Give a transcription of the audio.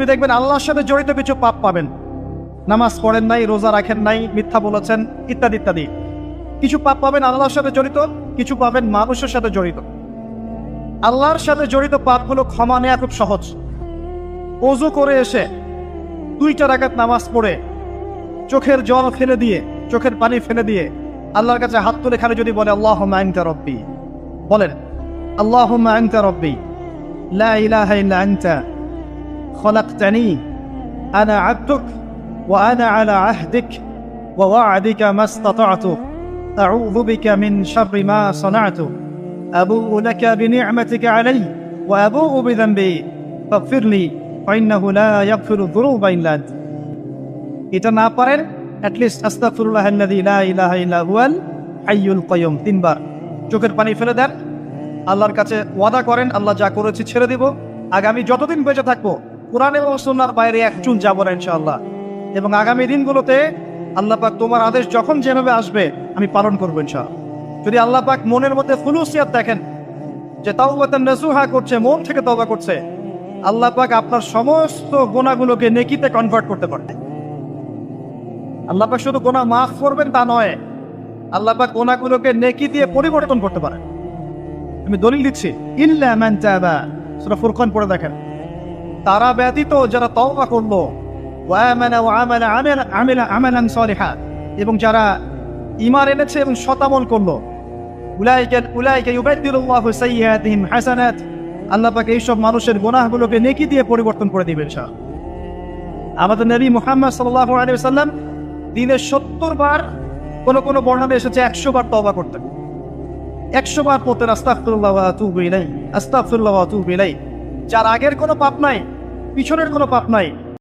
আপনি দেখবেন আল্লাহর সাথে জড়িত কিছু পাপ পাবেন। নামাজ পড়েন নাই, রোজা রাখেন নাই, মিথ্যা বলেছেন, ইত্যাদি ইত্যাদি। কিছু পাপ পাবেন আল্লাহর সাথে জড়িত, কিছু পাবেন মানুষের সাথে জড়িত। আল্লাহর সাথে জড়িত পাপগুলো ক্ষমা নেওয়া খুব সহজ। ওযু করে এসে 2 রাকাত নামাজ পড়ে চোখের জল ফেলে দিয়ে, চোখের পানি ফেলে দিয়ে আল্লাহর কাছে হাত তুলে খালি যদি বলে আল্লাহুম্মা আনতা রব্বি, বলেন আল্লাহুম্মা আনতা রব্বি লা ইলাহা ইল্লা আনতা খলাকতানি আনা আবদুক ওয়া আনা আলা আহদিক ওয়া ওয়া'দিকা মাস্তাতা'তু আউযু বিকা মিন শাররি মা সানা'তু আবুউ লাকা বিনি'মাতিকা আলাইয়া ওয়া আবুউ বিযানবি ফাগফিরলি ফাইন্নাহু লা ইয়াগফিরু যুনুবা ইল্লা আনতা। এটা না পারেন অ্যাটলিস্ট আস্তাগফিরুল্লাহাল্লাযী লা ইলাহা ইল্লা হুয়াল হাইয়ুল কাইয়ুম 3 বার চোখের পানি ফেলে দেন, আল্লাহর কাছে ওয়াদা করেন আল্লাহ যা করেছি ছেড়ে দিব, আগামী যতদিন বেঁচে থাকবো কোরআন এবং সুন্নাহর বাইরে এক চুল যাব না ইনশাআল্লাহ। এবং আগামী দিনগুলোতে আল্লাহ পাক তোমার আদেশ যখন যেভাবে আসবে আমি পালন করবো ইনশাআল্লাহ। যদি আল্লাহ পাক মনের মধ্যে খুলুসিয়াত দেখেন যে তাওবাতান নাসুহা করছে, মন থেকে তওবা করছে, আল্লাহ পাক আপনার সমস্ত গুনাহগুলোকে নেকিতে কনভার্ট করতে পারেন। আল্লাহ পাক শুধু গুনাহ মাফ করবেন তা নয়, আল্লাহ পাক গুনাহগুলোকে নেকি দিয়ে পরিবর্তন করতে পারেন। আমি দলিল দিচ্ছি, ইল্লা মান তাবা, সূরা ফুরকান পড়ে দেখেন। তারা ব্যতীত যারা তওবা করলো, ওয়া আমানা ওয়া আমিলা আমালান সালিহা, এবং যারা ঈমান এনেছে এবং সৎ আমল করলো, উলাইকা ইউবাদদিলুল্লাহু সাইয়্যাতিহিম হাসানাত, আল্লাহ পাক এইসব মানুষের গুনাহগুলোকে নেকি দিয়ে পরিবর্তন করে দিবেন ইনশাআল্লাহ। আমাদের নবী মুহাম্মদ সাল্লাল্লাহু আলাইহি ওয়াসাল্লাম দিনে 70 বার, কোন বর্ণনায় এসেছে 100 বার তওবা করতেন। 100 বার পড়তেন আস্তাগফিরুল্লাহ ওয়া আতুবু ইলাইহি, আস্তাগফিরুল্লাহ ওয়া আতুবু ইলাইহি। যার আগের কোনো পাপ নাই, পিছনের কোনো পাপ নাই,